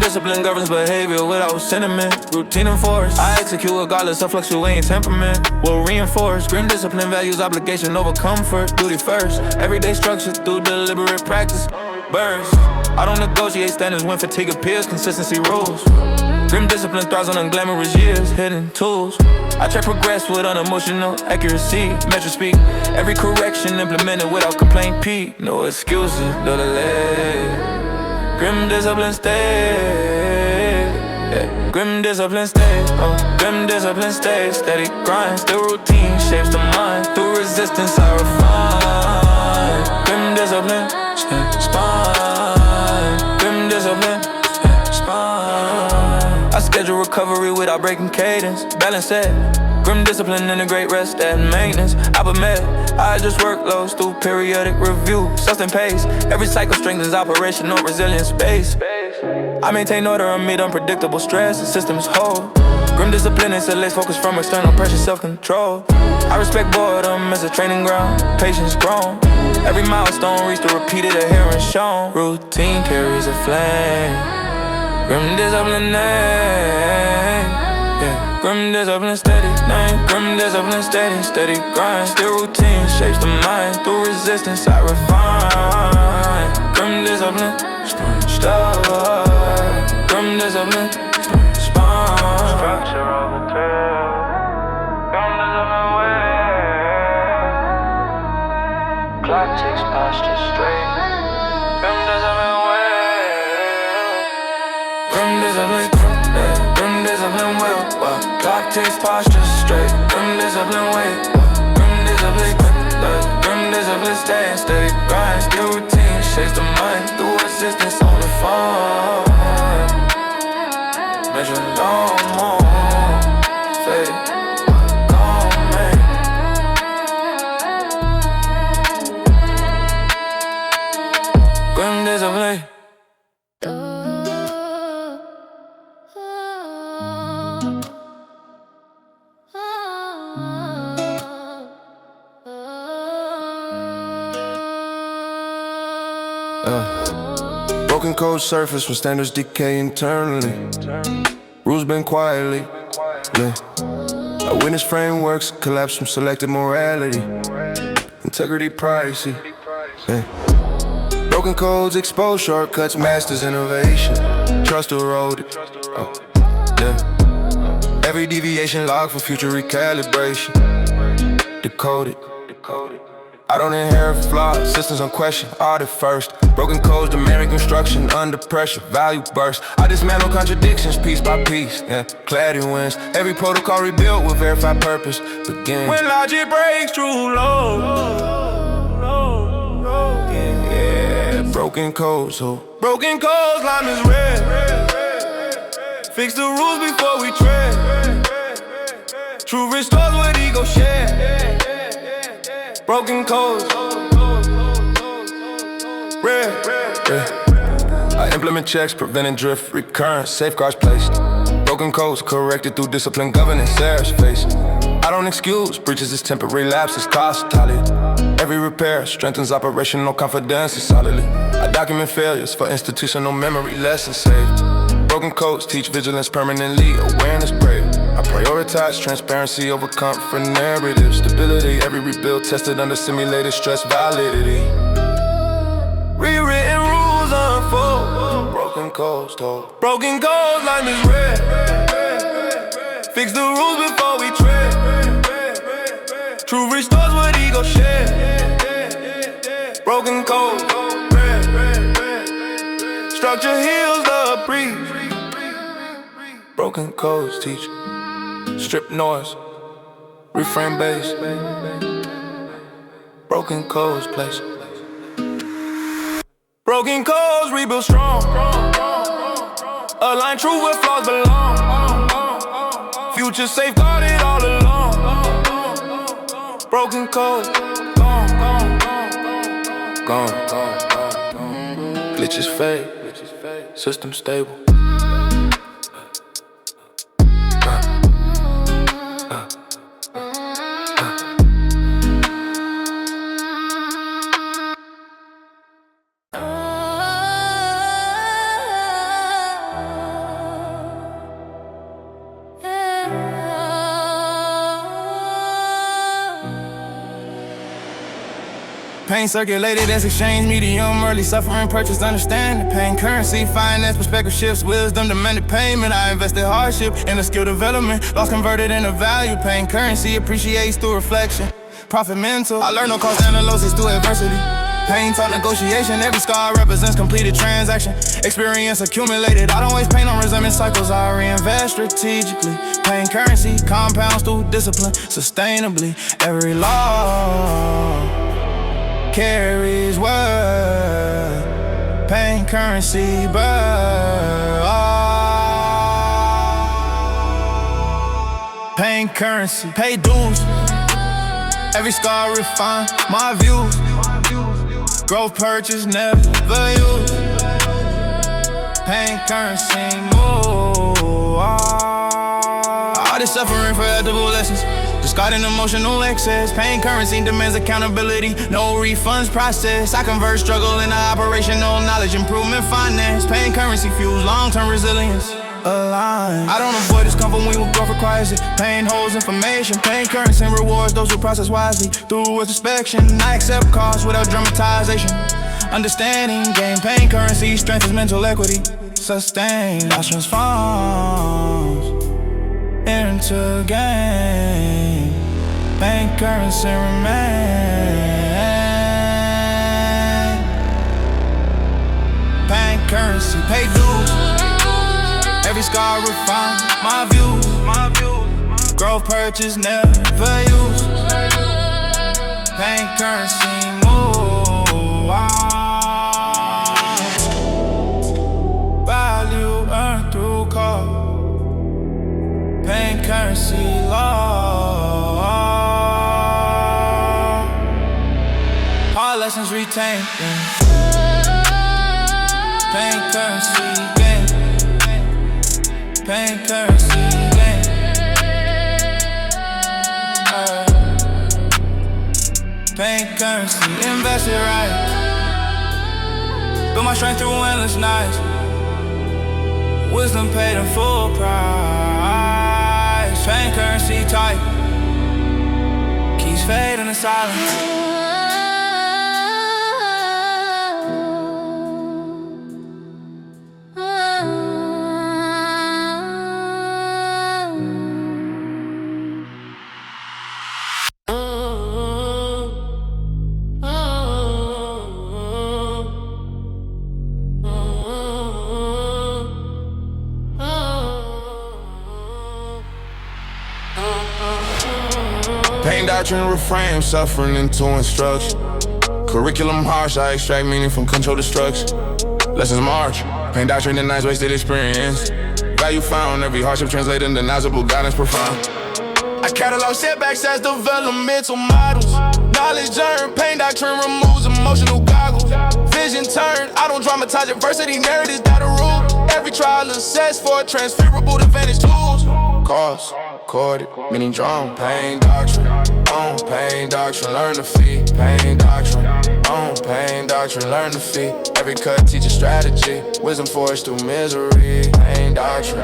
discipline governs behavior without sentiment. Routine enforced, I execute regardless of fluctuating temperament. Will reinforce, grim discipline values obligation over comfort. Duty first, everyday structure through deliberate practice. Burst, I don't negotiate standards when fatigue appears, consistency rules. Grim discipline thrives on unglamorous years, hidden tools. I try progress with unemotional accuracy. Measure speak, every correction implemented without complaint. P, no excuses, no delay. Grim discipline stay, yeah. Grim discipline stay, grim discipline stay. Steady grind, still routine shapes the mind. Through resistance I refine. Grim discipline, spine. Grim discipline, spine. I schedule recovery without breaking cadence. Balance it, grim discipline, integrate rest and maintenance. I adjust workloads through periodic review. Sustain pace, every cycle strengthens operational resilience base. I maintain order amid unpredictable stress, the systems hold. Grim discipline insulates focus from external pressure, self-control. I respect boredom as a training ground, patience grown. Every milestone reached through repeated adherence shown. Routine carries a flame. Grim discipline name, yeah. Grim discipline steady name. Grim discipline steady, steady grind. Still routine shapes the mind. Through resistance I refine. Grim discipline, start. Grim discipline, spine. Structure of the tail. Grim discipline way. Clock takes posture straight. Grim discipline way. Grim discipline will. Clock takes posture straight. Grim discipline way. Grim discipline stay. Steady grind, still routine shapes the mind. Through assistance on the phone. Measure no more. Fade. Gone, man. Grim discipline. Broken code surface when standards decay internally. Rules bend quietly, yeah. I witness frameworks collapse from selective morality. Integrity pricey, yeah. Broken codes expose shortcuts, masters innovation. Trust eroded, yeah. Every deviation logged for future recalibration. Decoded. I don't inherit flaws, systems unquestioned, audit first. Broken codes demand reconstruction under pressure, value burst. I dismantle contradictions piece by piece, yeah. Clarity wins. Every protocol rebuilt with verified purpose begins. When logic breaks through low, yeah. Broken codes, so broken codes, line is red. Fix the rules before we tread. Truth restores what ego share. Broken codes, red. I implement checks, preventing drift, recurrence, safeguards placed. Broken codes corrected through discipline, governance, errors faced. I don't excuse breaches as temporary lapses, cost tally. Every repair strengthens operational confidence solidly. I document failures for institutional memory, lessons saved. Broken codes teach vigilance permanently, awareness brave. I prioritize transparency over comfort narrative. Stability, every rebuild tested under simulated stress validity. Rewritten rules unfold. Broken codes told. Broken codes, line is red. Fix the rules before we tread. Truth restores what ego share. Broken codes, structure heals the breeze. Broken codes teach. Strip noise, reframe bass. Broken codes place. Broken codes rebuild strong. Align truth where flaws belong. Future safeguarded all along. Broken codes gone. Glitches fade, system stable. Pain circulated as exchange medium, early suffering, purchased understanding. Pain currency, finance, perspective shifts, wisdom demanded payment. I invested hardship in the skill development, loss converted into value. Pain currency appreciates through reflection. Profit mental, I learned no cost analysis through adversity. Pain taught negotiation, every scar represents completed transaction. Experience accumulated, I don't waste pain on resentment cycles, I reinvest strategically. Pain currency compounds through discipline, sustainably. Every law carries word. Pain currency birth. Pain currency, pay dues. Every scar refine my views. Growth purchase, never use. Pain currency, move. All this suffering for edible lessons. Discarding emotional excess. Pain currency demands accountability. No refunds process. I convert struggle into operational knowledge. Improvement finance. Pain currency fuels long-term resilience. Align. I don't avoid discomfort when we growth requires it. Pain holds information. Pain currency rewards those who process wisely. Through introspection, I accept costs without dramatization. Understanding, gain pain currency, strengthens mental equity. Sustain, loss transforms into gain. Pain currency remain. Pain currency, pay dues. Every scar refine my views. Growth purchase, never use. Pain currency, move. Value earned through cost. Pain currency, law. Hard lessons retained. Pain currency, gain. Pain currency, gain. Pain currency, invest it right. Build my strength through endless nights. Wisdom paid in full price. Pain currency type keeps fading in silence. Pain doctrine reframe suffering into instruction. Curriculum harsh, I extract meaning from control destruction. Lessons march, pain doctrine denies wasted experience. Value found, every hardship translated into knowledgeable guidance profound. I catalog setbacks as developmental models. Knowledge earned, pain doctrine removes emotional goggles. Vision turned, I don't dramatize adversity, narratives that are rule. Every trial assessed for transferable advantage tools. Cause, corded, meaning drawn. Pain doctrine, on pain doctrine, learn to feed. Pain doctrine, on pain doctrine, learn to feed. Every cut teaches strategy, wisdom forged through misery. Pain doctrine,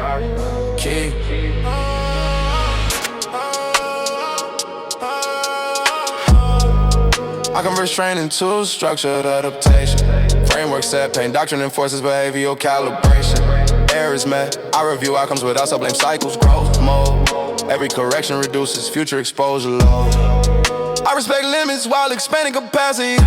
key. I convert training to structured adaptation. Framework set, pain doctrine enforces behavioral calibration. Errors met, I review outcomes without self-blame cycles, growth mode. Every correction reduces future exposure load. I respect limits while expanding capacity.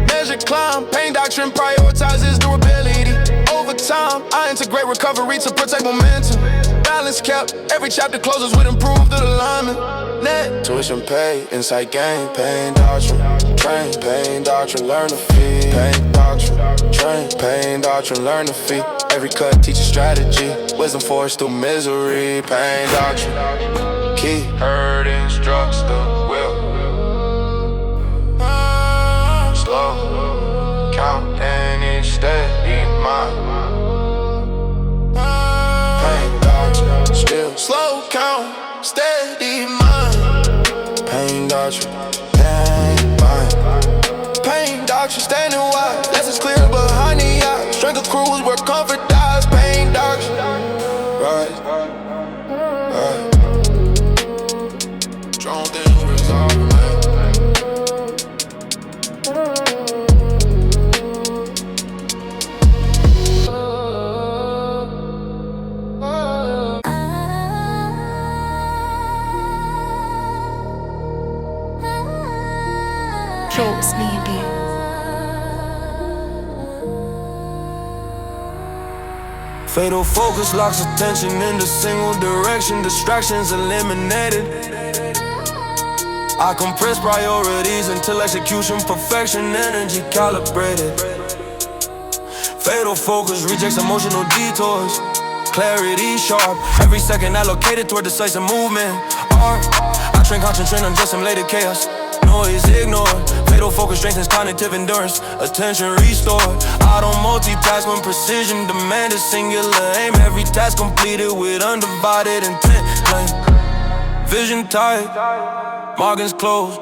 Measure climb, pain doctrine prioritizes durability. Over time, I integrate recovery to protect momentum. Balance kept, every chapter closes with improved alignment. Net tuition pay, insight gain, pain doctrine. Train, pain doctrine, learn to feed. Pain doctrine, train, pain doctrine, learn to feed. Every cut teaches strategy, wisdom forged through misery. Pain doctrine, key. Hurt instructs the will. Slow, counting each steady mind. Pain doctrine, still slow count, steady mind. Pain doctrine, pain mind. Pain doctrine, standing wide. Lessons clear behind the eye. Strength of crews where comfort dies. Pain doctrine, right, right. Strong things resolve, man. Trolls maybe. Fatal focus locks attention into single direction. Distractions eliminated. I compress priorities until execution perfection. Energy calibrated. Fatal focus rejects emotional detours. Clarity sharp. Every second allocated toward decisive movement. Art. I train, concentrate on just simulated chaos. Noise ignored. Fatal focus strengthens cognitive endurance. Attention restored. I don't multitask when precision demanded. Singular aim. Every task completed with undivided intent. Vision tight. Margins closed.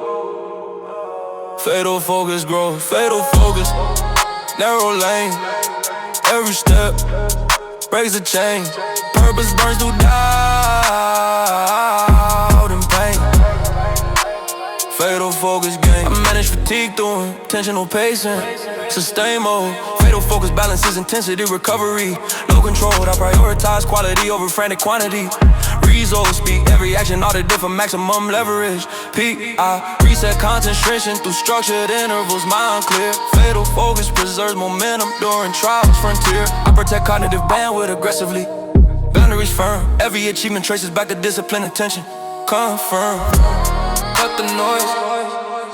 Fatal focus grows. Fatal focus. Narrow lane. Every step breaks the chain. Purpose burns through doubt and pain. Fatal focus game. I manage fatigue through intentional pacing. Sustain mode. Fatal focus balances intensity recovery. Low controlled. I prioritize quality over frantic quantity. Results speak. Every action audited for maximum leverage. Peak. I reset concentration through structured intervals. Mind clear. Fatal focus preserves momentum during trials. Frontier. I protect cognitive bandwidth aggressively. Boundaries firm. Every achievement traces back to discipline. Attention. Confirm. Cut the noise.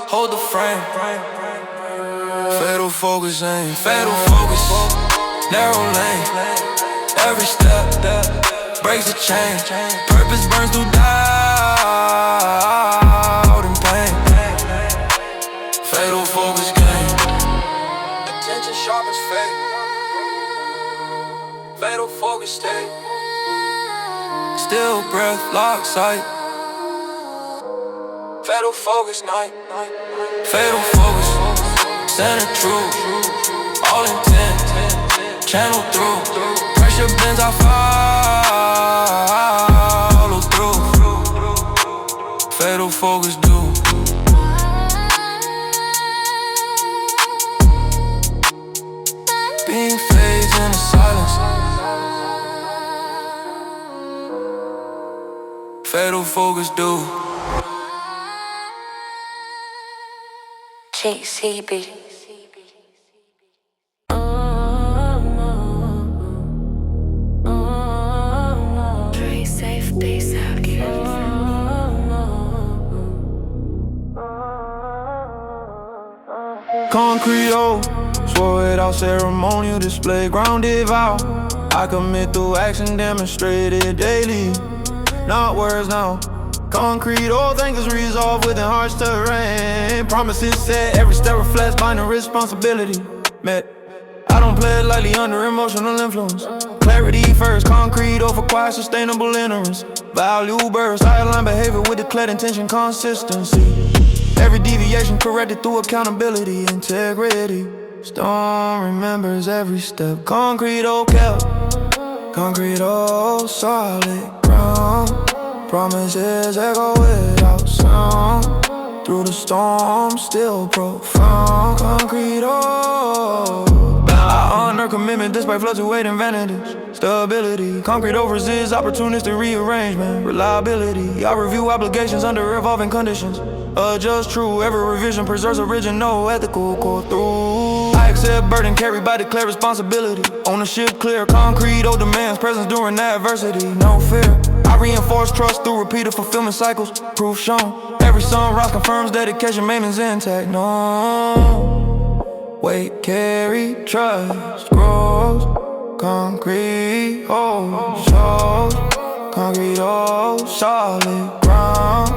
Hold the frame. Fatal focus aim. Fatal focus. Narrow lane. Every step breaks the chain. Purpose burns through doubt and pain. Fatal focus game. Attention sharp as fate. Fatal focus state. Still breath, lock sight. Fatal focus night. Fatal focus. Center true. All intent. Channel through. Pressure bends, I follow through. Fatal focus do. Being fades in the silence. Fatal focus do. JCB. Concrete, oh, swore without ceremonial display, grounded vow. I commit through action, demonstrated daily. Not words now. Concrete, all things is resolved within harsh terrain. Promises set, every step reflects binding responsibility. Met. I don't play it lightly under emotional influence. Clarity first, concrete over quiet, sustainable ignorance. Value burst, I align behavior with declared intention, consistency. Every deviation corrected through accountability, integrity. Storm remembers every step. Concrete, oh, kept. Concrete, oh, solid ground. Promises echo without sound. Through the storm, still profound. Concrete, oh, I honor commitment despite fluctuating vanities. Stability, concrete oversees opportunistic rearrangement. Reliability, I review obligations under evolving conditions. Adjust true, every revision preserves original ethical core through. I accept burden carried by declared responsibility. Ownership clear, concrete, oh demands presence during adversity. No fear, I reinforce trust through repeated fulfillment cycles. Proof shown, every sunrise confirms dedication, maintenance intact. No, weight carry, trust grows. Concrete, oh, shows. Concrete, oh, solid ground.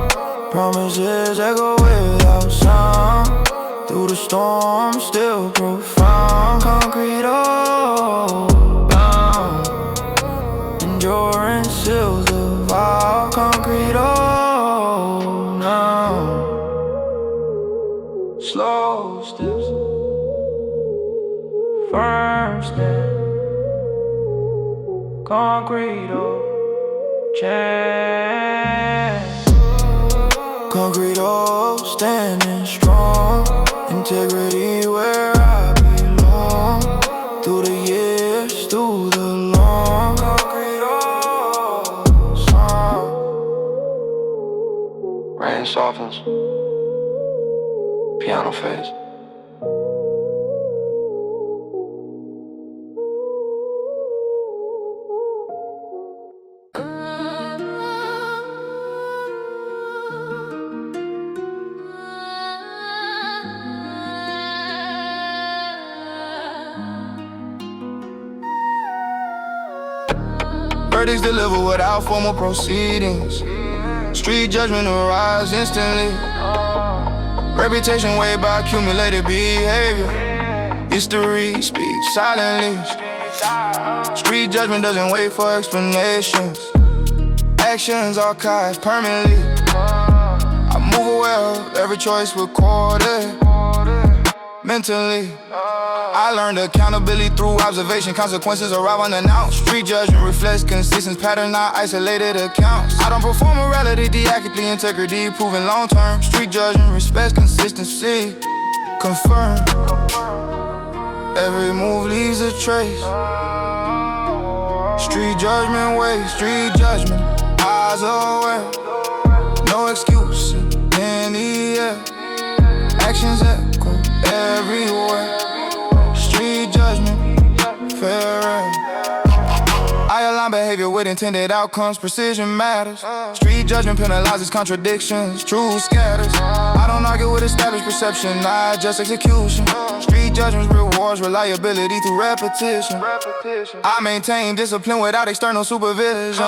Promises echo without sound. Through the storm, still profound. Concrete, oh, bound. Endurance seals the vow. Concrete, oh, now. Slow steps, firm steps. Concrete, oh, change. Concrete, oh, standing strong. Integrity where I belong. Through the years, through the long. Concrete, oh, song. Rain softens. piano phase. Verdicts delivered without formal proceedings. Street judgment arrives instantly. Reputation weighed by accumulated behavior. History speaks silently. Street judgment doesn't wait for explanations. Actions archived permanently. I move aware of every choice recorded mentally. I learned accountability through observation. Consequences arrive unannounced. Street judgment reflects consistent pattern, not isolated accounts. I don't perform morality, diachrically integrity, proven long term. Street judgment respects consistency, confirm. Every move leaves a trace. Street judgment waits, street judgment, eyes aware. No excuse in the air. Actions echo everywhere. Street judgment, fair. I align behavior with intended outcomes, precision matters. Street judgment penalizes contradictions, truth scatters. I don't argue with established perception, not just execution. Street judgment rewards reliability through repetition. I maintain discipline without external supervision.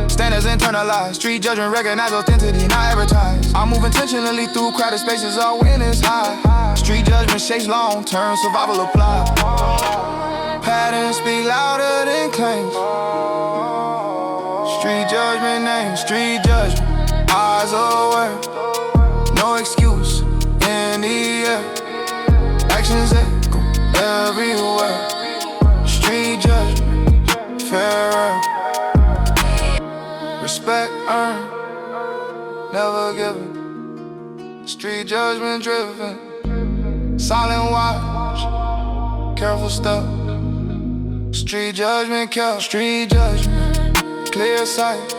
Standards internalized, street judgment recognize authenticity, not advertised. I move intentionally through crowded spaces, all win is high. Street judgment shapes long-term survival applied. Patterns speak louder than claims. Street judgment name, street judgment, eyes aware. No excuse in the air. Actions echo everywhere. Street judgment, fair. Respect earned, never given. Street judgment driven. Silent watch, careful step. Street judgment kept, street judgment, clear sight.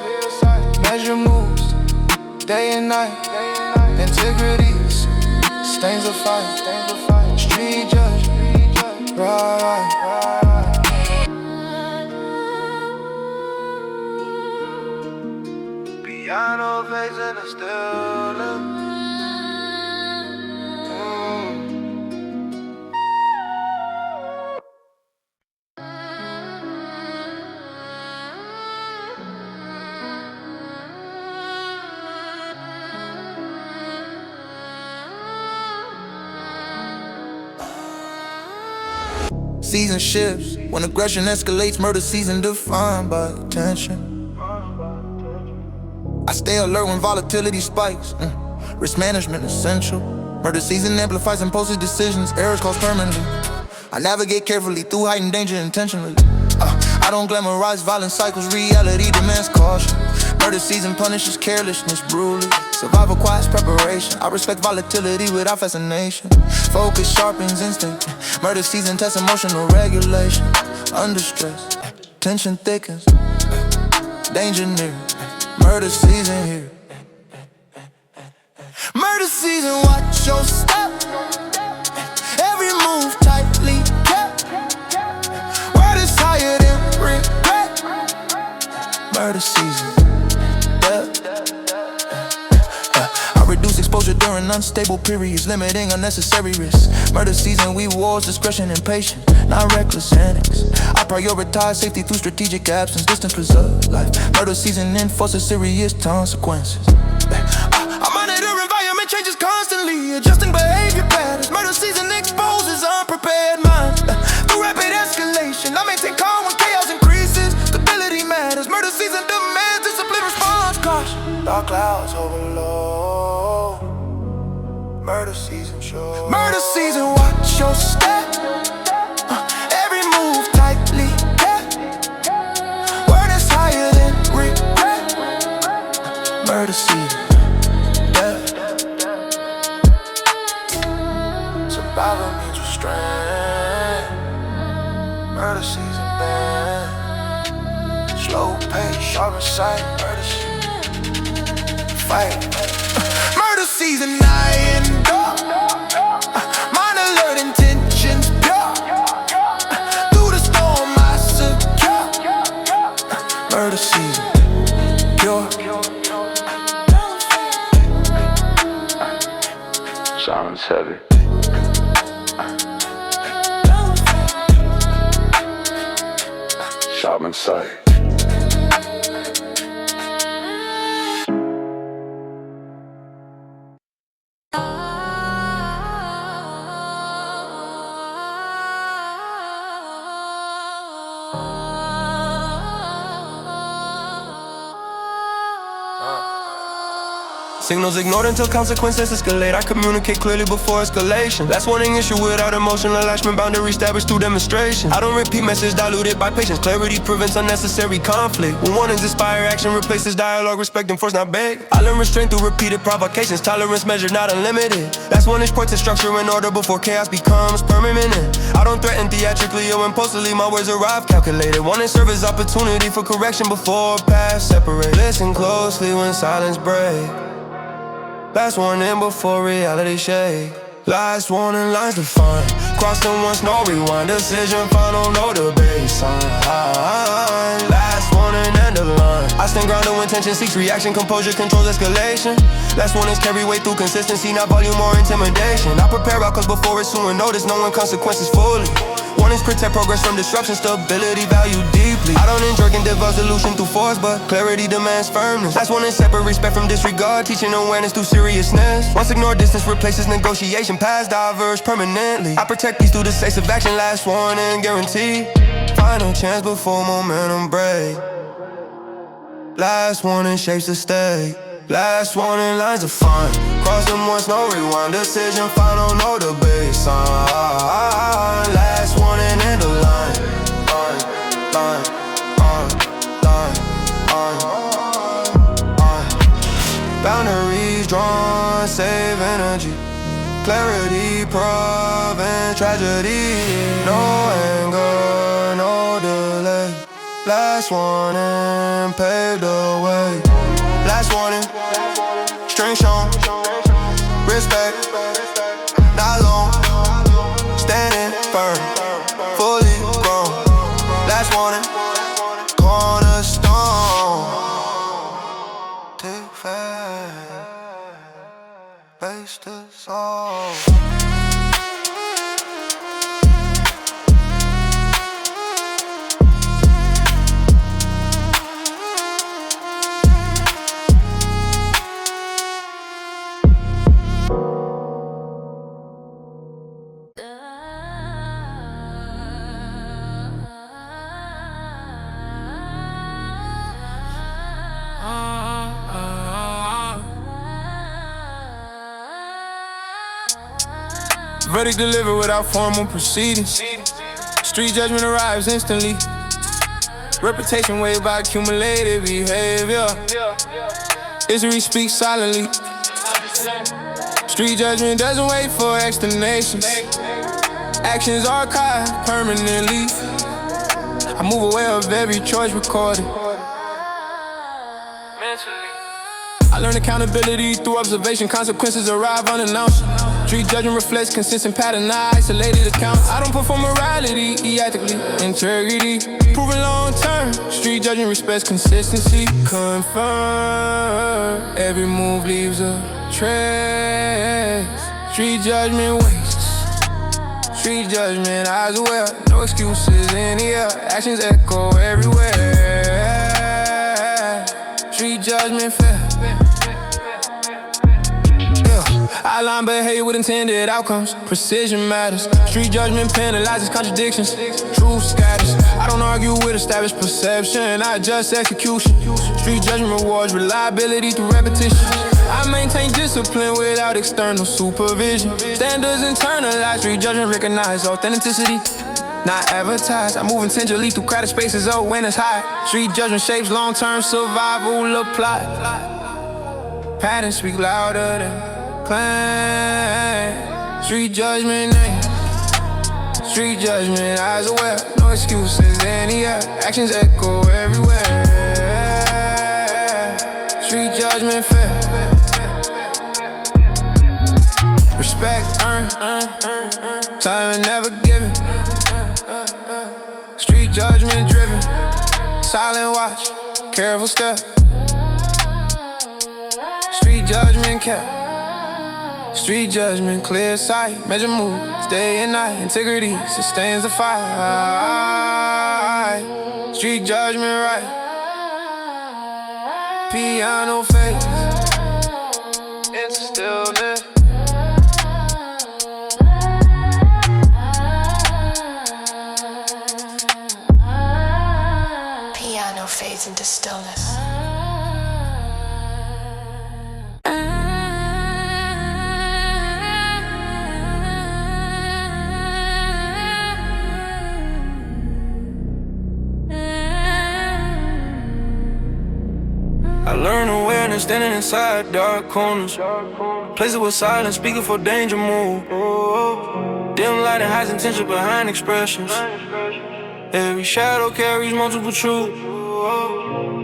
Measure moves, day and night. Integrities, stains of fight. Street judgment, right. Piano face and a still live. Season shifts, when aggression escalates, murder season defined by tension. I stay alert when volatility spikes, risk management essential. Murder season amplifies impulsive decisions, errors cause permanently. I navigate carefully through heightened danger intentionally. I don't glamorize violent cycles, reality demands caution. Murder season punishes carelessness brutally. Survival requires preparation. I respect volatility without fascination. Focus sharpens instinct. Murder season tests emotional regulation. Under stress, tension thickens. Danger near. Murder season here. Murder season, watch your step. Every move tightly kept. Word is higher than regret. Murder season. I reduce exposure during unstable periods, limiting unnecessary risks. Murder season, we wars, discretion and patience, not reckless annex. I prioritize safety through strategic absence, distance preserve life. Murder season enforces serious consequences. I monitor environment changes constantly, adjusting behavior patterns. Murder season exposes unprepared minds. Through rapid escalation, I maintain calm when chaos increases. Stability matters. Murder season demands discipline, response, caution. Dark clouds overload. Murder season show. Murder season, watch your step. Every move tightly kept. Word is higher than regret. Murder season. Survival means restraint. Murder season, man. Slow pace, sharp sight. Murder season. Fight. Murder season, night and dark. pure. Sounds heavy. Sharp in sight. Signals ignored until consequences escalate. I communicate clearly before escalation. Last warning issue without emotional attachment. Boundary established through demonstration. I don't repeat message diluted by patience. Clarity prevents unnecessary conflict. When warnings inspire action, replaces dialogue. Respect and force, not beg. I learn restraint through repeated provocations. Tolerance measured, not unlimited. Last warning points to structure and order before chaos becomes permanent. I don't threaten theatrically or impulsively. My words arrive calculated. Warning serve as opportunity for correction before paths separate. Listen closely when silence breaks. Last warning before reality shake. Last warning lines defined. Cross them once, no rewind. Decision final, no debate sign. Last warning, end of line. I stand grounded when tension seeks reaction. Composure controls escalation. Last warnings carry weight through consistency, not volume or intimidation. I prepare outcomes before ensuing notice, knowing consequences fully. Warnings protect progress from disruption, stability valued deeply. I don't enjoy and develop solution through force, but clarity demands firmness. Last warning separate respect from disregard, teaching awareness through seriousness. Once ignored, distance replaces negotiation, paths diverge permanently. I protect peace through decisive action, last warning guaranteed. Final chance before momentum break. Last warning shapes the state. Last warning lines defined. Cross them once, no rewind. Decision final, no debate sign. Last warning, end of line. Boundaries drawn, save energy. Clarity, prevent tragedy. No anger, no delay. Last warning, pave the way. Last warning, string shown. Respect, not long. Standing firm, fully grown. Last warning, cornerstone. Take faith, face the soul. Verdict delivered without formal proceedings. Street judgment arrives instantly. Reputation weighed by accumulated behavior. History speaks silently. Street judgment doesn't wait for explanations. Actions archived permanently. I move aware of every choice recorded. I learn accountability through observation. Consequences arrive unannounced. Street judgment reflects consistent pattern, not isolated accounts. I don't perform morality, ethically, integrity. Proven long term. Street judgment respects consistency. Confirm. Every move leaves a trace. Street judgment wastes. Street judgment eyes aware. No excuses in the air. Actions echo everywhere. Street judgment fair. I align behavior with intended outcomes. Precision matters. Street judgment penalizes contradictions. Truth scatters. I don't argue with established perception, not just execution. Street judgment rewards reliability through repetition. I maintain discipline without external supervision. Standards internalized. Street judgment recognize authenticity, not advertised. I move intentionally through crowded spaces, oh, when it's high. Street judgment shapes long-term survival applied. Patterns speak louder than claim. Street judgment name. Street judgment eyes aware. No excuses in the air. Actions echo everywhere. Street judgment fair. Respect earned. Time never given. Street judgment driven. Silent watch. Careful step. Street judgment cap. Street judgment, clear sight. Measure moves, day and night. Integrity sustains the fight. Street judgment right. Piano face into stillness. Piano fades into stillness. I learned awareness standing inside dark corners. Places with silence, speaking for danger move. Dim light and highs intention behind expressions. Every shadow carries multiple truths.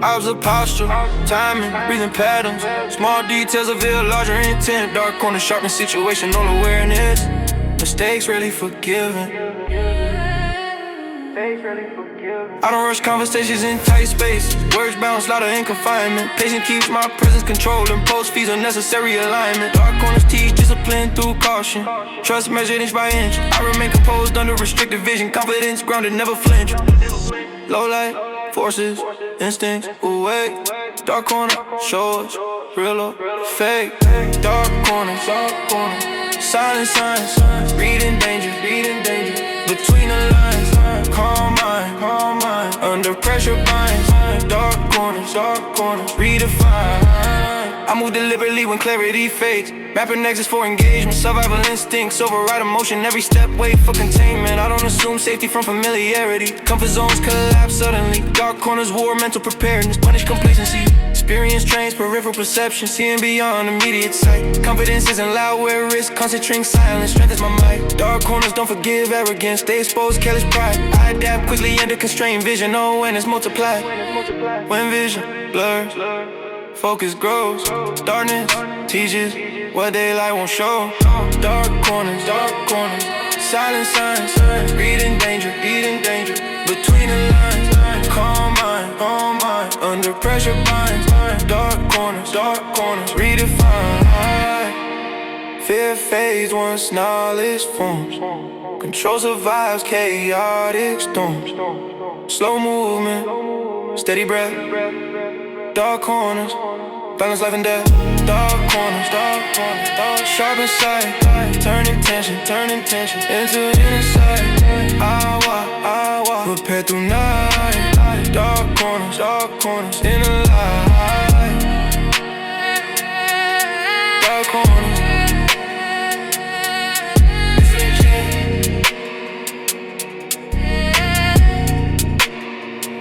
Observe posture, timing, breathing patterns. Small details reveal larger intent. Dark corners sharpen situational awareness. Mistakes rarely forgiven. I don't rush conversations in tight space. Words bounce louder in confinement. Patience keeps my presence controlled. Impulse feeds unnecessary alignment. Dark corners teach discipline through caution. Trust measured inch by inch. I remain composed under restricted vision. Confidence grounded, never flinch. Low light, forces, instincts, awake. Dark corner, show us, real or fake. Dark corners, silent signs. Reading danger, between the lines. Calm mind, under pressure binds. Dark corners, redefine. I move deliberately when clarity fades. Mapping nexus for engagement. Survival instincts override emotion. Every step wait for containment. I don't assume safety from familiarity. Comfort zones collapse suddenly. Dark corners war mental preparedness. Punish complacency. Experience trains peripheral perception. Seeing beyond immediate sight. Confidence isn't loud where risk. Concentrating silence strengthens my might. Dark corners don't forgive arrogance. They expose careless pride. I adapt quickly under constrained vision. Oh, when it's multiplied. When vision blurs, focus grows. Darkness teaches what daylight won't show. Dark corners, silent signs. Reading danger, between the lines. Calm mind, under pressure binds. Dark corners, redefine. Fear fades once knowledge forms. Control survives chaotic storms. Slow movement, steady breath. Dark corners, balance life and death. Dark corners, sharp insight. Turning tension into insight. I walk, prepared through night. Dark corners, in the light. Dark corners.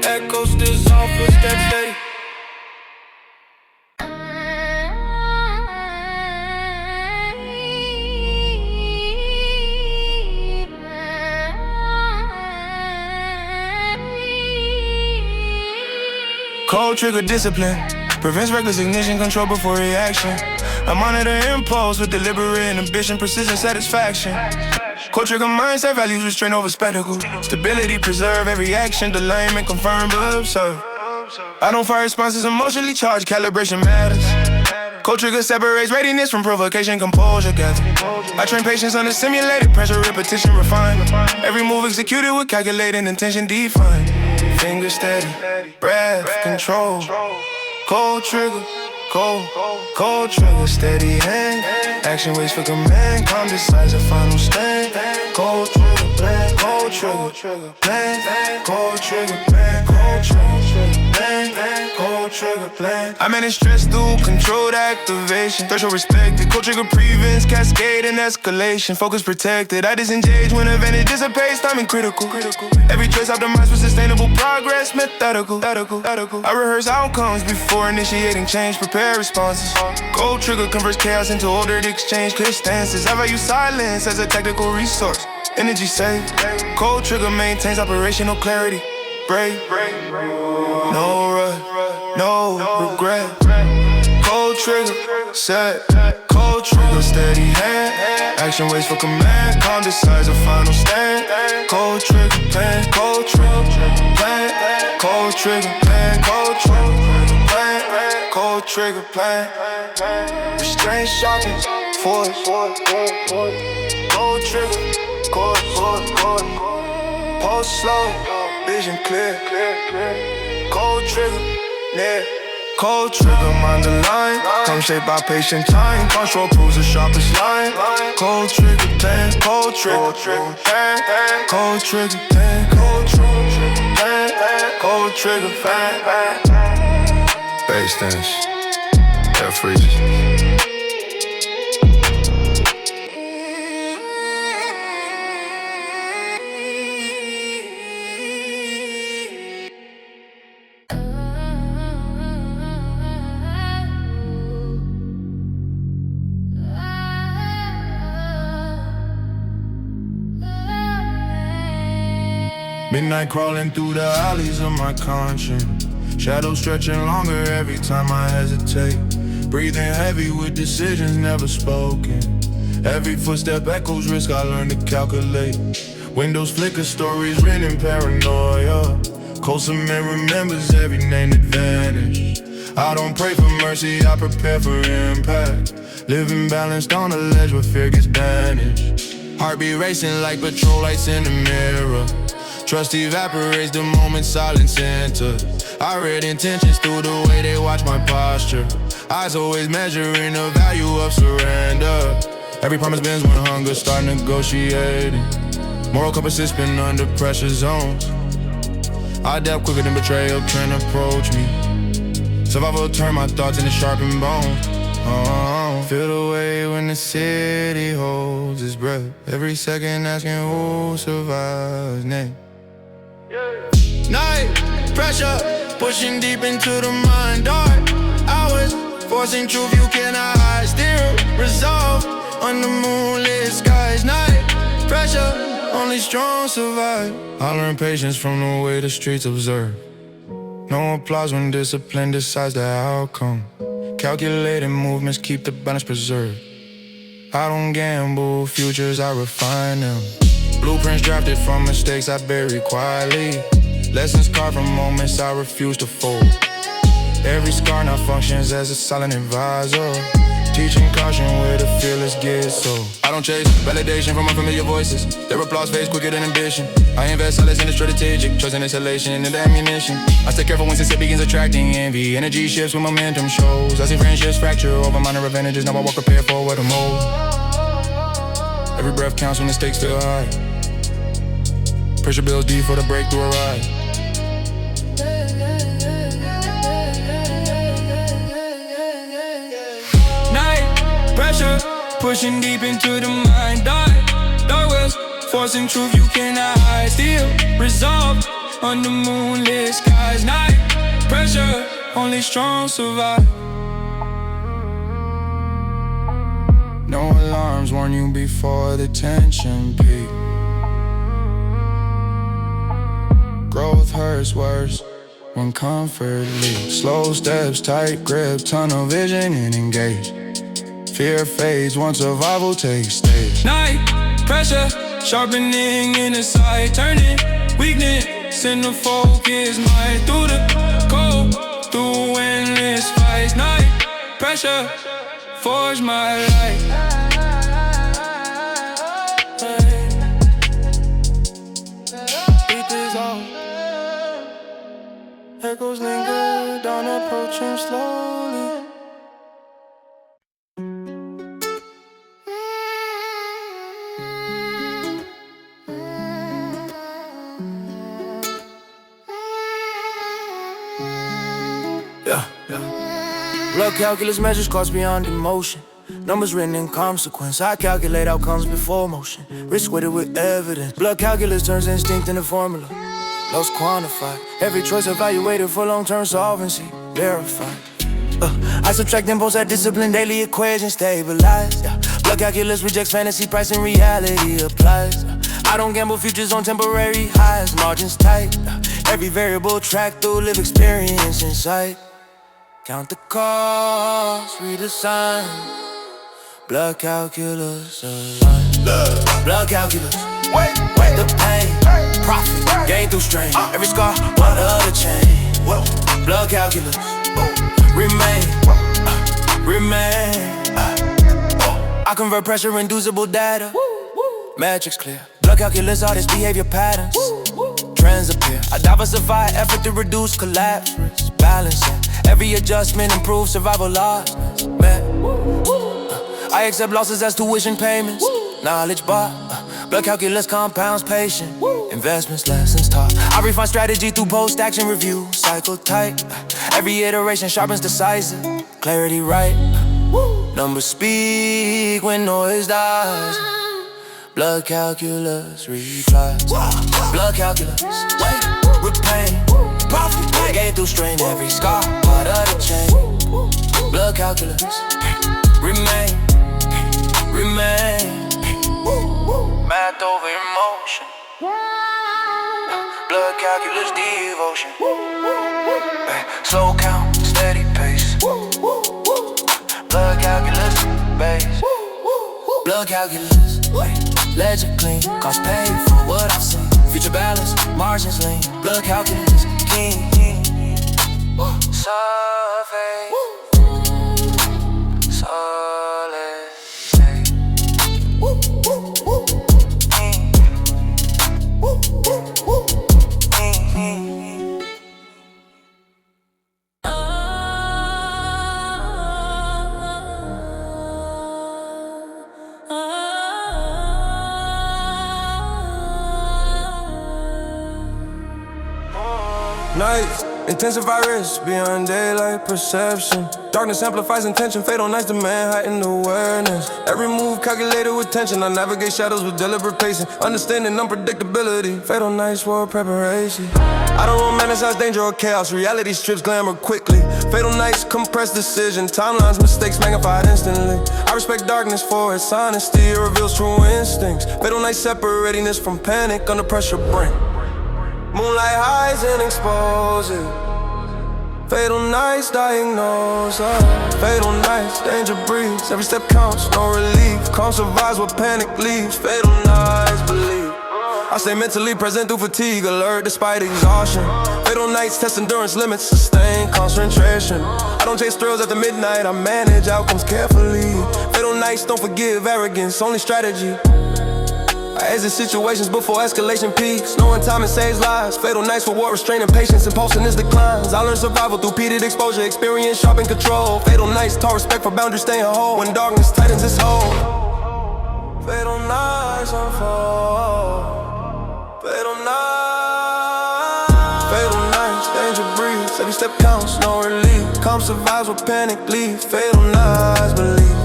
Echoes dissolve, footsteps steady. Cold trigger discipline prevents reckless ignition, control before reaction. I monitor impulse with deliberate inhibition, precision satisfaction. Cold trigger mindset values restraint over spectacle. Stability preserve every action, alignment confirm but observe. I don't fire responses emotionally charged, calibration matters. Cold trigger separates readiness from provocation, composure gather. I train patience under simulated pressure, repetition refined. Every move executed with calculated intention defined. Finger steady, breath control. Cold trigger, cold trigger, steady hand. Action waits for command, calm decides a final stand. Cold trigger, plan, cold trigger, plan, cold trigger, plan, cold trigger, plan, cold trigger, plan. I manage stress through controlled activation. Threshold respected, cold trigger prevents cascade and escalation. Focus protected, I disengage when advantage dissipates. Timing critical. Every choice optimized for sustainable progress. Methodical. I rehearse outcomes before initiating change. Prepare responses. Cold trigger converts chaos into ordered exchange. Clear stances. I value silence as a tactical resource. Energy saved. Cold trigger maintains operational clarity. Brave. No rush. No regret. Cold trigger. Set. Cold trigger. Steady hand. Action waits for command. Calm decides a final stand. Cold trigger. Plan. Cold trigger. Plan. Cold trigger. Plan. Cold trigger. Plan. Cold Gold trigger plan, restraint shopping, force. Gold trigger, cord. Pulse slow, vision clear. Gold trigger, near. Cold trigger, mind the line. Come shaped by patient time. Control proves the sharpest line. Cold trigger, bang. Cold trigger, bang. Cold trigger, bang. Cold trigger, bang. Cold trigger, bang. Bass dance, air freezes. Midnight crawling through the alleys of my conscience. Shadows stretching longer every time I hesitate. Breathing heavy with decisions never spoken. Every footstep echoes risk I learn to calculate. Windows flicker, stories written, paranoia. Cold cement remembers every name that vanished. I don't pray for mercy, I prepare for impact. Living balanced on a ledge where fear gets banished. Heartbeat racing like patrol lights in the mirror. Trust evaporates the moment silence enters. I read intentions through the way they watch my posture. Eyes always measuring the value of surrender. Every promise bends when hunger start negotiating. Moral compasses spin under pressure zones. I adapt quicker than betrayal can approach me. Survival turn my thoughts into sharpened bones. Feel the way when the city holds its breath. Every second asking who survives next. Night pressure pushing deep into the mind. Dark hours forcing truth you cannot hide. Still resolve under moonlit skies. Night pressure only strong survive. I learn patience from the way the streets observe. No applause when discipline decides the outcome. Calculated movements keep the balance preserved. I don't gamble futures, I refine them. Blueprints drafted from mistakes I bury quietly. Lessons carved from moments I refuse to fold. Every scar now functions as a silent advisor. Teaching caution where the fearless get so. I don't chase validation from unfamiliar voices. Their applause fades quicker than ambition. I invest silence in the strategic, choice and isolation and the ammunition. I stay careful when success begins attracting envy. Energy shifts when momentum shows. I see friendships fracture over minor advantages. Now I walk prepared for what I'm old. Every breath counts when the stakes feel high. Pressure builds deep for the breakthrough arrives. Pressure pushing deep into the mind. Dark wells forcing truth you cannot hide. Still resolved under moonlit skies. Night pressure only strong survive. No alarms warn you before the tension peak. Growth hurts worse when comfort leaves. Slow steps, tight grip, tunnel vision and engage. Fear fades once survival takes stage. Night pressure sharpening in the sight, turning weakness into focus. Might through the cold, through endless fights. Night pressure forge my life. Beat this off. Echoes linger down, approaching slowly. Blood calculus measures cost beyond emotion. Numbers written in consequence. I calculate outcomes before motion. Risk weighted with evidence. Blood calculus turns instinct into formula. Loss quantified. Every choice evaluated for long-term solvency. Verified. I subtract impulse at discipline. Daily equation stabilized. Blood calculus rejects fantasy. Pricing reality applies. I don't gamble futures on temporary highs. Margins tight. Every variable track through live experience in sight. Count the cost, read the sign. Blood calculus align. Blood calculus. Wait. The pain, profit, gain through strain. Every scar, one other chain. Blood calculus. Remain convert pressure inducible data. Metrics clear. Blood calculus, all this behavior patterns. Trends appear. I diversify effort to reduce collapse risk. Balancing. Every adjustment improves survival odds. I accept losses as tuition payments. Knowledge bar. Blood calculus compounds patient. Investments, lessons taught. I refine strategy through post-action review. Cycle tight. Every iteration sharpens decisive. Clarity right. Numbers speak when noise dies. Blood calculus replies. Blood calculus. Repain. Profit. Gain through strain. Every scar. Part of the chain. Blood calculus. Remain. Math over emotion. Blood calculus devotion. Slow count, steady pace. Blood calculus base. Blood calculus ledger clean. Cost paid for what I've seen. Future balance, margins lean. Blood calculus king. Survey. Solid. Nights, intensify risk beyond daylight perception. Darkness amplifies intention, fatal nights demand heightened awareness. Every move calculated with tension, I navigate shadows with deliberate pacing. Understanding unpredictability, fatal nights for preparation. I don't romanticize danger or chaos, reality strips glamour quickly. Fatal nights compress decision, timelines, mistakes magnified instantly. I respect darkness for its honesty, it reveals true instincts. Fatal nights separate readiness from panic, under pressure bring moonlight highs and exposure. Fatal nights diagnose. Fatal nights, danger breeds. Every step counts, no relief. Calm survives what panic leaves. Fatal nights, believe. I stay mentally present through fatigue, alert despite exhaustion. Fatal nights test endurance limits, sustain concentration. I don't chase thrills after midnight, I manage outcomes carefully. Fatal nights don't forgive arrogance, only strategy. I exit situations before escalation peaks, knowing timing saves lives. Fatal nights for war, restraining patience, impulsiveness declines. I learned survival through repeated exposure, experience sharpen control. Fatal nights taught respect for boundaries staying whole when darkness tightens its hold. Fatal nights unfold. Fatal nights. Fatal nights, danger breeds. Every step counts, no relief. Calm survives what panic leaves. Fatal nights, believe.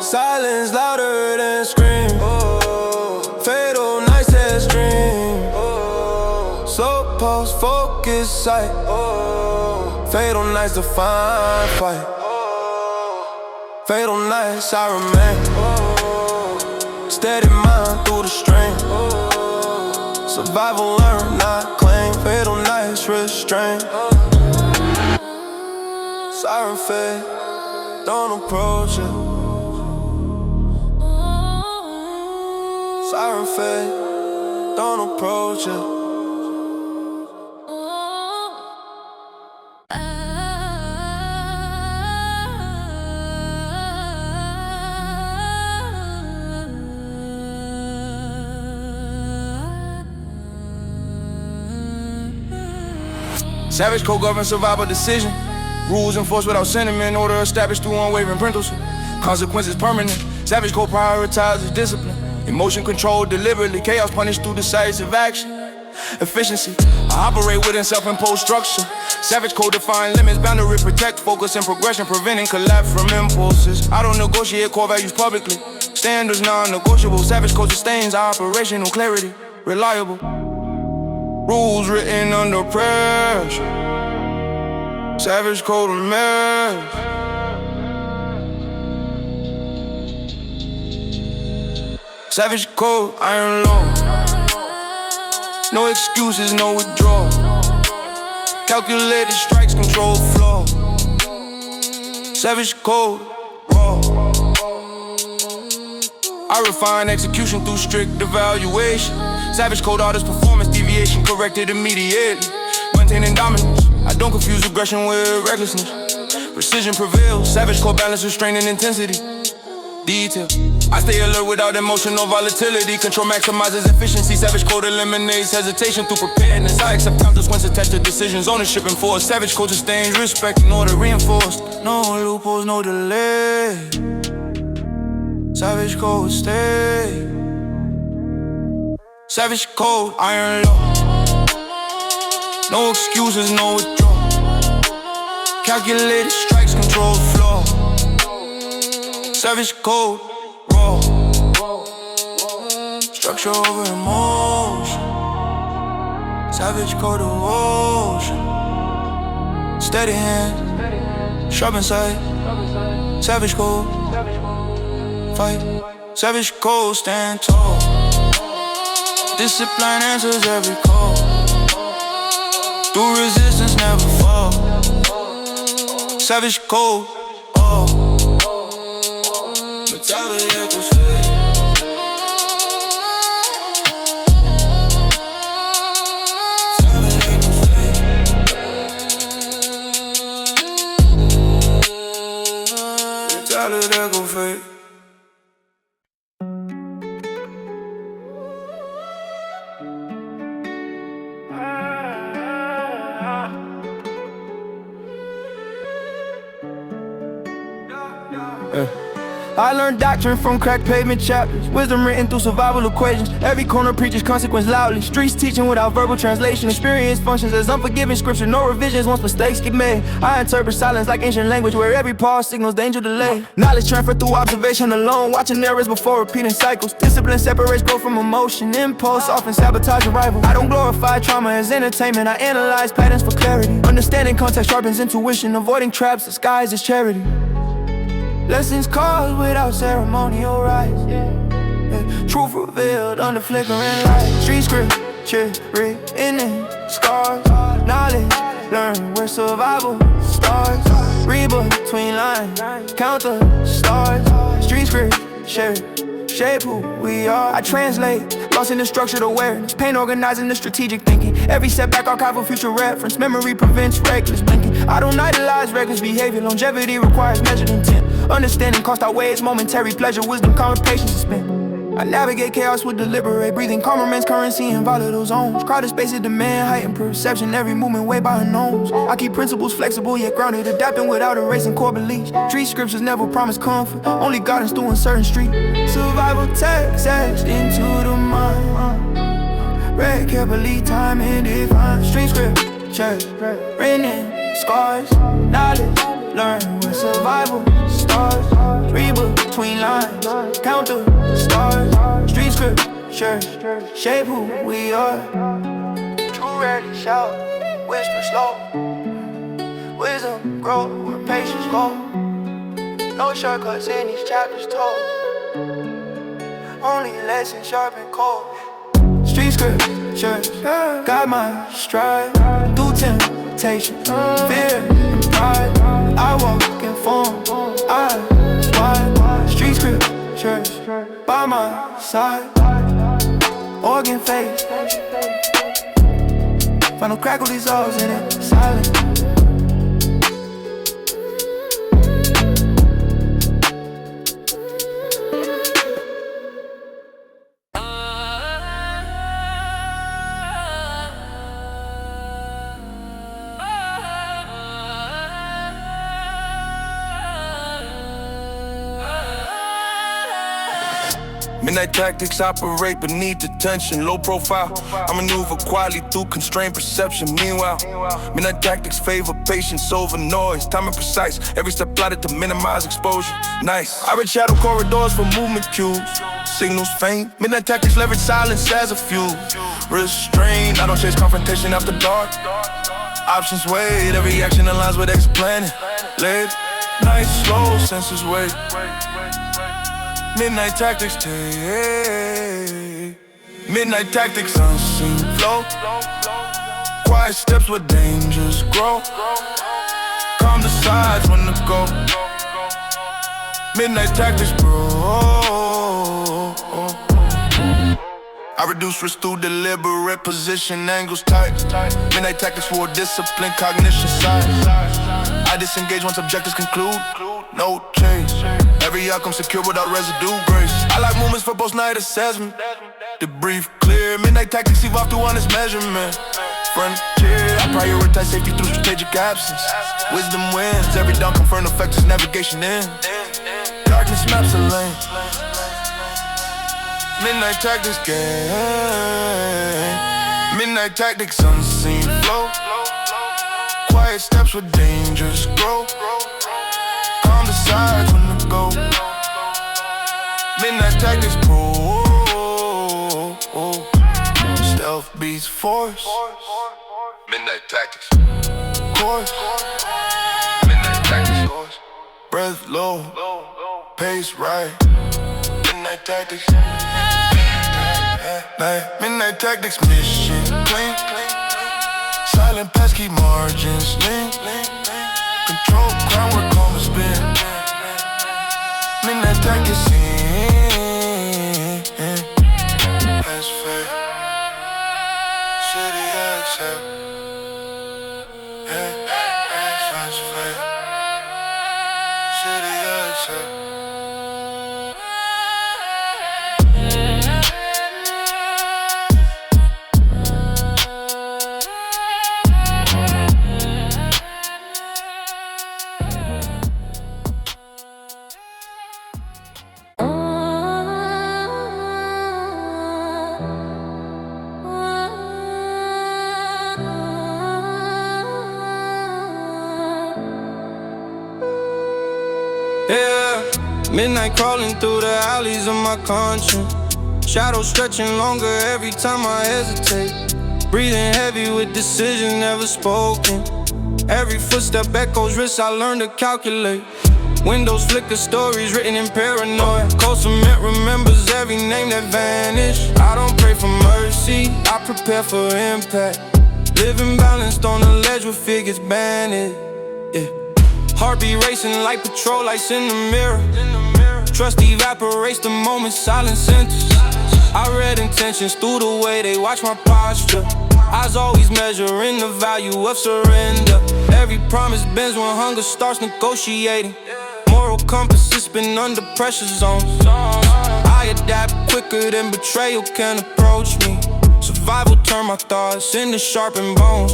Silence louder than scream. Fatal nights as dream. So post focus sight. Fatal nights define fight. Fatal nights I remain. Steady mind through the strain. Survival learn, not claim. Fatal nights restrain. Siren fade, don't approach it. Siren fade, don't approach it. Savage code governs survival decision. Rules enforced without sentiment. Order established through unwavering principles. Consequences permanent. Savage code prioritizes discipline. Emotion controlled deliberately. Chaos punished through decisive action. Efficiency. I operate within self-imposed structure. Savage code define limits. Boundary protect. Focus and progression. Preventing collapse from impulses. I don't negotiate core values publicly. Standards non-negotiable. Savage code sustains operational clarity. Reliable. Rules written under pressure. Savage code of marriage. Savage code, iron law. No excuses, no withdrawal. Calculated strikes, control flow. Savage code, raw. I refine execution through strict evaluation. Savage code artist performance deviation corrected immediately. Maintaining dominance, I don't confuse aggression with recklessness. Precision prevails, savage code balance restraining intensity. detail. I stay alert without emotional volatility. Control maximizes efficiency. Savage code eliminates hesitation through preparedness. I accept consequences attached to decisions. Ownership and force. Savage code sustains respect in order reinforced. No loopholes, no delay. Savage code stay. Savage code, iron law. No excuses, no withdrawal. Calculated strikes, control flow. Savage code, raw. Structure over emotion. Savage code erosion. Steady hand, sharp inside. Savage code, fight. Savage code, stand tall. Discipline answers every call. Through resistance, never fall. Savage code, oh. Mentality echoes fade. Savage echoes fade. Mentality echoes fade. I learned doctrine from crack pavement chapters. Wisdom written through survival equations. Every corner preaches consequence loudly. Streets teaching without verbal translation. Experience functions as unforgiving scripture. No revisions once mistakes get made. I interpret silence like ancient language, where every pause signals danger delay. Knowledge transferred through observation alone. Watching errors before repeating cycles. Discipline separates growth from emotion. Impulse often sabotage arrival. I don't glorify trauma as entertainment. I analyze patterns for clarity. Understanding context sharpens intuition. Avoiding traps disguised as charity. Lessons caused without ceremonial rites. Truth revealed under flickering light. Street scripture written in scars. Knowledge learned where survival starts. Read between lines, count the stars. Street scripture shape who we are. I translate, lost in the structured awareness. Pain organizing the strategic thinking. Every setback archival future reference. Memory prevents reckless blinking. I don't idolize reckless behavior. Longevity requires measured intent. Understanding cost outweighs momentary pleasure. Wisdom comes with patience to spend. I navigate chaos with deliberate breathing. Calm remains currency in volatile zones. Crowded spaces demand heightened perception. Every movement weighed by unknowns. I keep principles flexible yet grounded. Adapting without erasing core beliefs. Street scriptures never promise comfort. Only guidance through uncertain street. Survival text etched into the mind. Read carefully, time and divine. Street scripture written in scars. Knowledge learn where survival starts. Read between lines, count the stars. Street scripture shape who we are. True rarely shout, whisper slow. Wisdom grow where patience go. No shortcuts in these chapters told. Only lessons sharp and cold. Street scripture guide my stride. Through temptation, fear and pride. I walk in form, eyes wide. Street scriptures by my side. Organ face. Final crackle dissolves in it, silent. Midnight tactics operate beneath the tension, low profile. I maneuver quietly through constrained perception. Meanwhile, midnight tactics favor patience over noise. Timing precise, every step plotted to minimize exposure. Nice. I read shadow corridors for movement cues. Signals faint. Midnight tactics leverage silence as a fuel. Restrained, I don't chase confrontation after dark. Options wait, every action aligns with exit planning. Late night, slow senses wait. Midnight tactics take. Midnight tactics unseen flow. Quiet steps where dangers grow. Calm decides when to go. Midnight tactics grow. I reduce risk through deliberate position angles tight. Midnight tactics for discipline, cognition size. I disengage once objectives conclude. No change. Every outcome secure without residue. Grace. I like moments for post-night assessment. The brief clear. Midnight tactics evolve through honest measurement. Frontier. I prioritize safety through strategic absence. Wisdom wins. Every down confirmed effect is navigation in. Darkness maps a lane. Midnight tactics game. Midnight tactics unseen flow. Quiet steps with dangerous growth. Calm decides when to go. Midnight tactics pro. Stealth beats force. Midnight tactics course. Midnight tactics course. Breath low, pace right. Midnight tactics. Midnight tactics mission clean. Silent pesky margins lean. Control groundwork calm spin. Midnight tactics in. That's fair. City exhale. That's fair. City exhale. Yeah, midnight crawling through the alleys of my conscience. Shadows stretching longer every time I hesitate. Breathing heavy with decisions never spoken. Every footstep echoes risks I learned to calculate. Windows flicker, stories written in paranoia. Cold cement remembers every name that vanished. I don't pray for mercy, I prepare for impact. Living balanced on the ledge with figures banished. Yeah. Heartbeat racing like patrol lights in the mirror. Trust evaporates the moment silence enters. I read intentions through the way they watch my posture. Eyes always measuring the value of surrender. Every promise bends when hunger starts negotiating. Moral compass is spin under pressure zones. I adapt quicker than betrayal can approach me. Survival turn my thoughts into sharpened bones.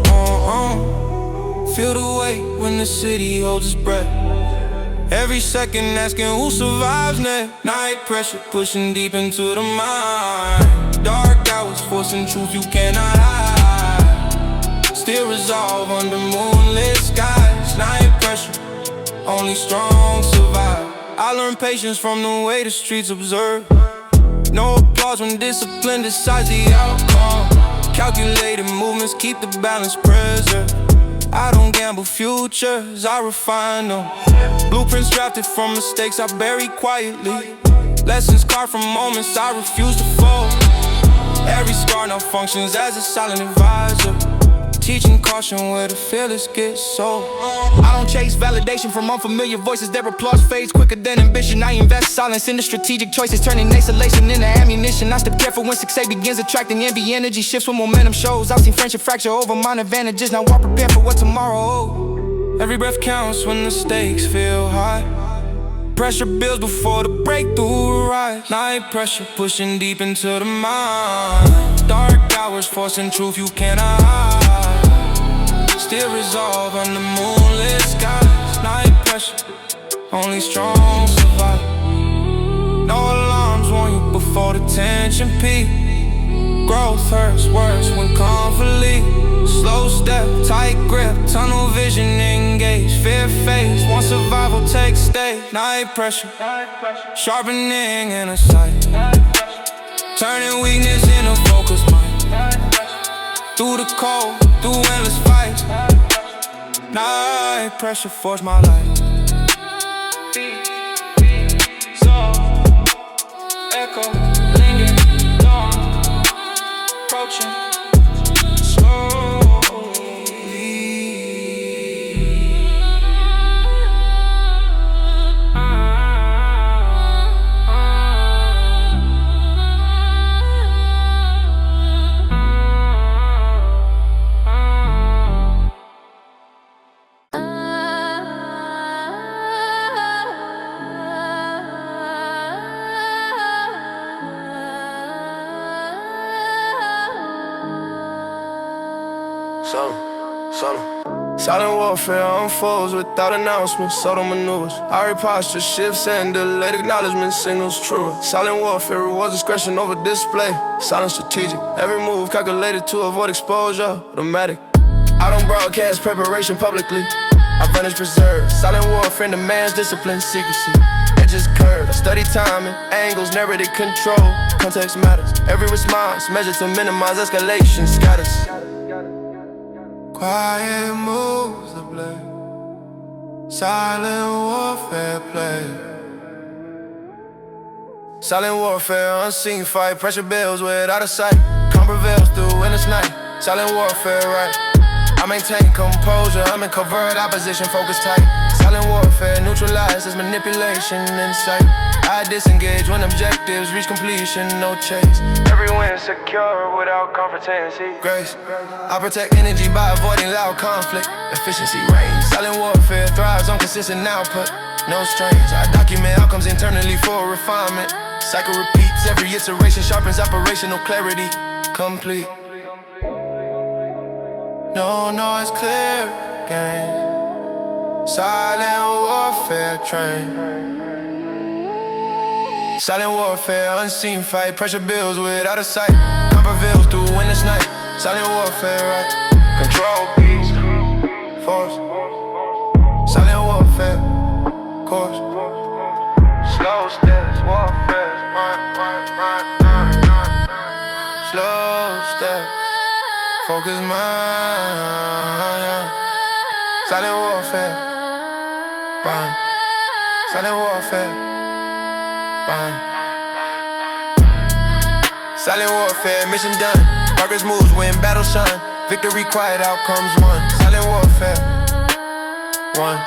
Feel the weight when the city holds its breath. Every second asking who survives next. Night pressure pushing deep into the mind. Dark hours forcing truth you cannot hide. Still resolve under moonlit skies. Night pressure, only strong survive. I learned patience from the way the streets observe. No applause when discipline decides the outcome. Calculated movements keep the balance preserved. I don't gamble futures, I refine them. Blueprints drafted from mistakes I bury quietly. Lessons carved from moments I refuse to fold. Every scar now functions as a silent advisor. Teaching caution where the fearless get sold. I don't chase validation from unfamiliar voices. Their applause fades quicker than ambition. I invest silence into strategic choices, turning exhalation into ammunition. I step careful when success begins attracting envy. Energy shifts when momentum shows. I've seen friendship fracture over mine advantages. Now I prepare for what tomorrow holds. Every breath counts when the stakes feel high. Pressure builds before the breakthrough arrives. Night pressure pushing deep into the mind. Dark hours forcing truth you cannot hide. Still resolve under moonlit skies. Night pressure, only strong survive. No alarms warn you before the tension peak. Growth hurts worse when conflict. Slow step, tight grip, tunnel vision engaged. Fear face, once survival takes stage. Night pressure, sharpening inner sight. Turning weakness into focus mind. Through the cold, through endless fights. Night pressure forged my life. So, echo, lingering, dawn, approaching. Silent warfare unfolds without announcements, subtle maneuvers. Our posture shifts and delayed acknowledgement signals true. Silent warfare rewards discretion over display. Silent strategic, every move calculated to avoid exposure. Automatic. I don't broadcast preparation publicly. I vanish preserved. Silent warfare demands discipline, secrecy. Edges curved. I study timing, angles, narrative control. Context matters. Every response measured to minimize escalation. Scatters. Quiet moves the blade. Silent warfare play. Silent warfare, unseen fight. Pressure builds without a sight. Calm prevails through endless night. Silent warfare, right? I maintain composure, I'm in covert opposition, focus tight. Silent warfare neutralizes manipulation, insight. I disengage when objectives reach completion, no chase. Every win secure without confrontation. Grace, I protect energy by avoiding loud conflict. Efficiency reigns. Silent warfare thrives on consistent output, no strains. I document outcomes internally for refinement. Cycle repeats, every iteration sharpens operational clarity, complete. No noise, clear game. Silent warfare train. Silent warfare, unseen fight. Pressure builds without a sight. Calm prevails through endless night. Silent warfare, right? Control peace, force. Silent warfare, course. Slow steps, warfare, slow steps. Focus mind. Silent warfare. Bang. Silent warfare. Bang. Silent warfare, mission done. Progress moves when battle shine. Victory quiet, outcomes won. Silent warfare. One.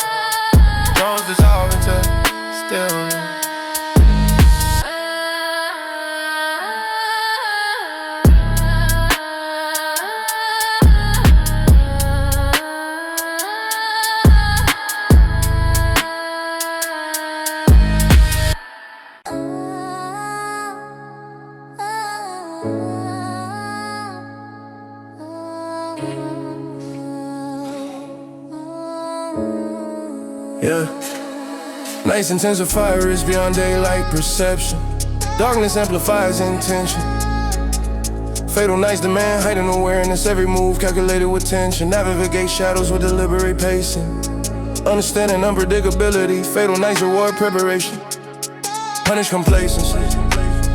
Drones dissolve into stillness. Yeah. Nights intensify risk beyond daylight perception. Darkness amplifies intention. Fatal nights demand heightened awareness. Every move calculated with tension. Navigate shadows with deliberate pacing. Understanding unpredictability. Fatal nights reward preparation. Punish complacency.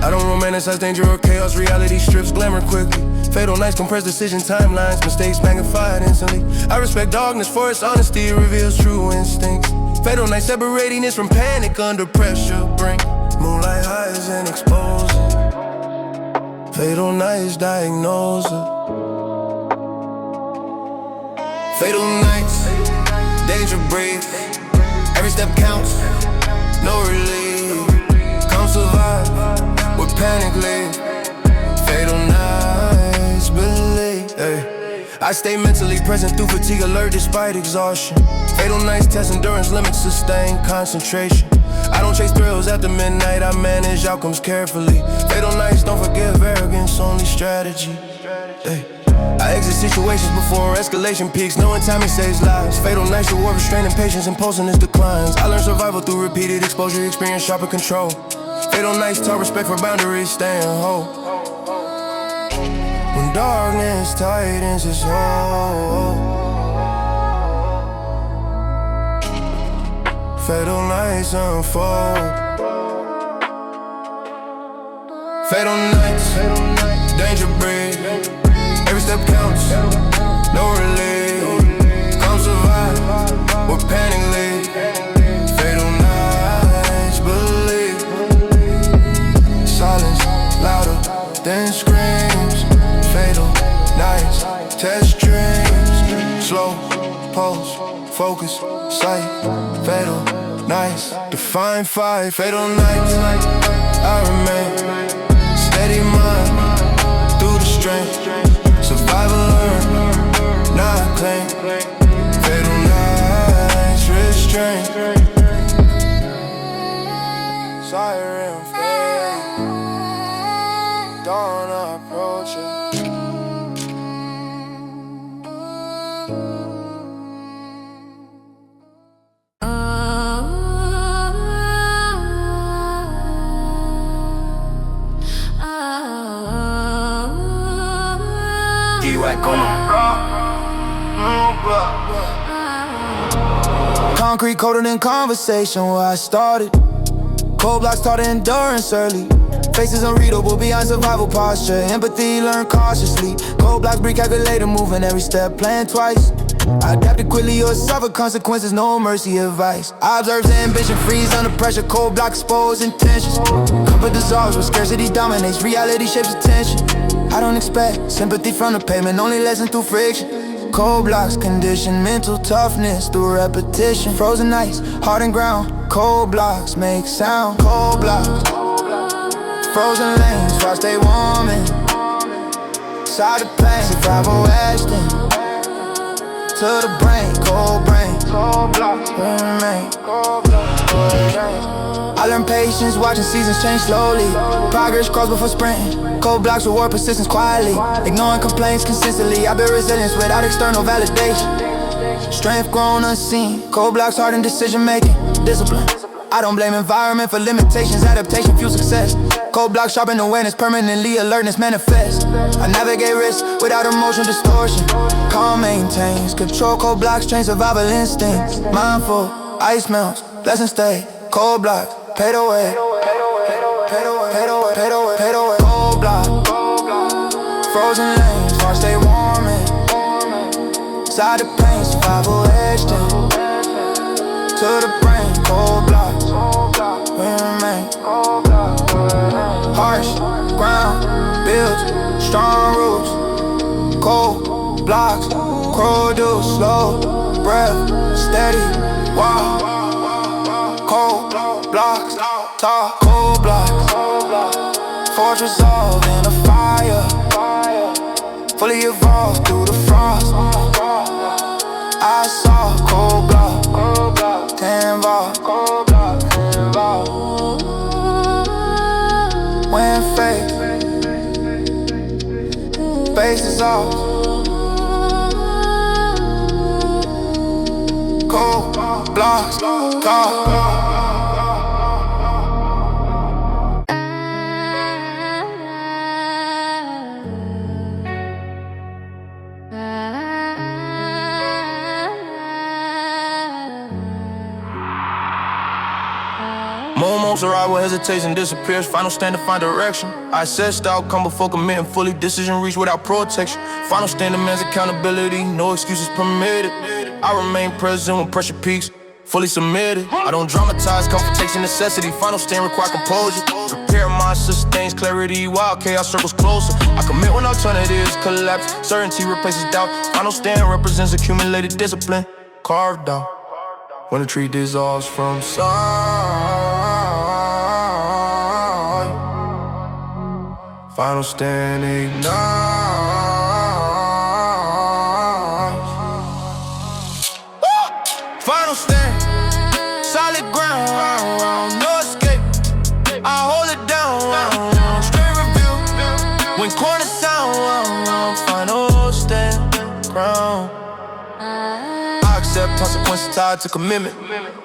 I don't romanticize danger or chaos. Reality strips glamour quickly. Fatal nights compress decision timelines. Mistakes magnified instantly. I respect darkness for its honesty. It reveals true instincts. Fatal nights separating us from panic under pressure. Bring moonlight highs and expose it. Fatal nights diagnose it. Fatal nights, danger breathe. Every step counts, no relief. Come survive with panic leave. Fatal nights, believe. Hey. I stay mentally present through fatigue, alert despite exhaustion. Fatal nights test endurance limits, sustain concentration. I don't chase thrills after midnight, I manage outcomes carefully. Fatal nights don't forgive arrogance, only strategy. Hey. I exit situations before escalation peaks, knowing timing saves lives. Fatal nights reward restraining patience, impulsiveness declines. I learned survival through repeated exposure, experience sharper control. Fatal nights taught respect for boundaries, staying whole. When darkness tightens its hold, fatal nights unfold. Fatal nights, danger breed. Every step counts, no relief. Come survive with panic lead. Fatal nights, believe. Silence louder than screams. Fatal nights, test dreams. Slow pulse, focus, sight. Fatal nights, define fight. Fatal nights, I remain steady mind through the strain. Survival learn, not claim. Fatal nights, restrain. Siren fade, dawn approaching. back on them. Concrete colder than conversation where I started. Cold blocks taught endurance early. Faces unreadable beyond survival posture. Empathy learned cautiously. Cold blocks breed calculator, moving every step, playing twice. I adapted quickly or suffer consequences, no mercy advice. I observe the ambition, freeze under pressure. Cold block expose intentions. Comfort dissolves where scarcity dominates. Reality shapes attention. I don't expect sympathy from the pavement, only lesson through friction. Cold blocks condition mental toughness through repetition. Frozen ice, hardened ground. Cold blocks make sound. Cold blocks. Frozen lanes, while I stay warm in. Side of pain, survival Ashton. To the brain, cold blocks, remain. I learned patience, watching seasons change slowly. Progress grows before sprinting. Cold blocks reward persistence quietly. Ignoring complaints consistently. I build resilience without external validation. Strength grown unseen. Cold blocks harden decision making. Discipline. I don't blame environment for limitations. Adaptation fuels success. Cold blocks sharpen awareness, permanently alertness manifests. I navigate risk without emotional distortion. Calm maintains control. Cold blocks train survival instincts. Mindful, ice melts, lessons stay. Cold blocks, paid away. Cold block, frozen lanes, while I stay warm in. Side of pain, survival edged in. To the brain, cold blocks, we remain. Harsh ground builds strong roots. Cold blocks, produce slow breath, steady walk. Cold blocks, tall cold blocks. Forge resolve in a fire. Fully evolved through the frost. I saw cold block, ten vault. When faith faces off. Cold blocks, tall. Moments arrive where hesitation disappears. Final stand to find direction. I assess the outcome before committing fully. Decision reached without protection. Final stand demands accountability. No excuses permitted. I remain present when pressure peaks. Fully submitted. I don't dramatize confrontation necessity. Final stand require composure. Prepare mind sustains clarity while chaos circles closer. I commit when alternatives collapse. Certainty replaces doubt. Final stand represents accumulated discipline. Carved out. When the tree dissolves from sight. Final stand ignites. Final stand, solid ground, no escape. I hold it down, straight review. When corners sound, final stand, ground. I accept consequences tied to commitment.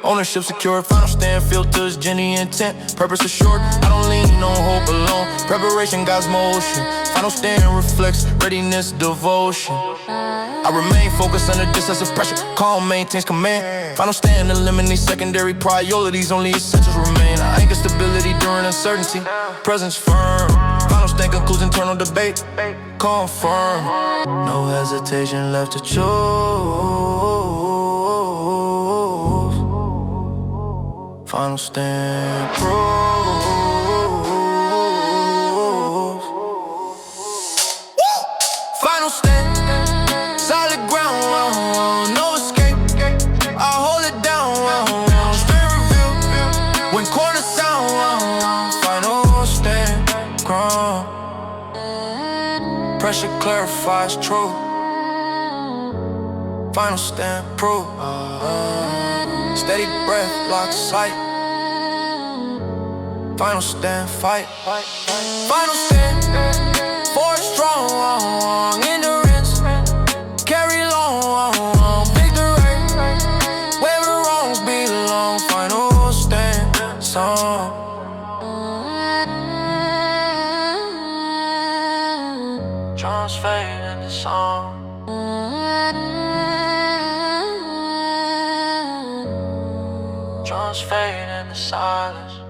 Ownership secured, final stand filters, Jenny intent. Purpose assured, I don't lean on hope alone. Preparation guides motion. Final stand reflects readiness, devotion. I remain focused under decisive pressure. Calm maintains command. Final stand eliminates secondary priorities. Only essentials remain. I anchor stability during uncertainty. Presence firm. Final stand concludes internal debate. Confirm. No hesitation left to choose. Final stand proves. Final stand, solid ground, no escape. I hold it down, straight review. When corners sound, final stand, ground. Pressure clarifies truth. Final stand proof. Steady breath blocks sight. Final stand fight. Final stand, force strong. Endurance, carry long. Victory, where the wrongs belong. Final stand song. Drums fade. the song. Drums fade in the silence.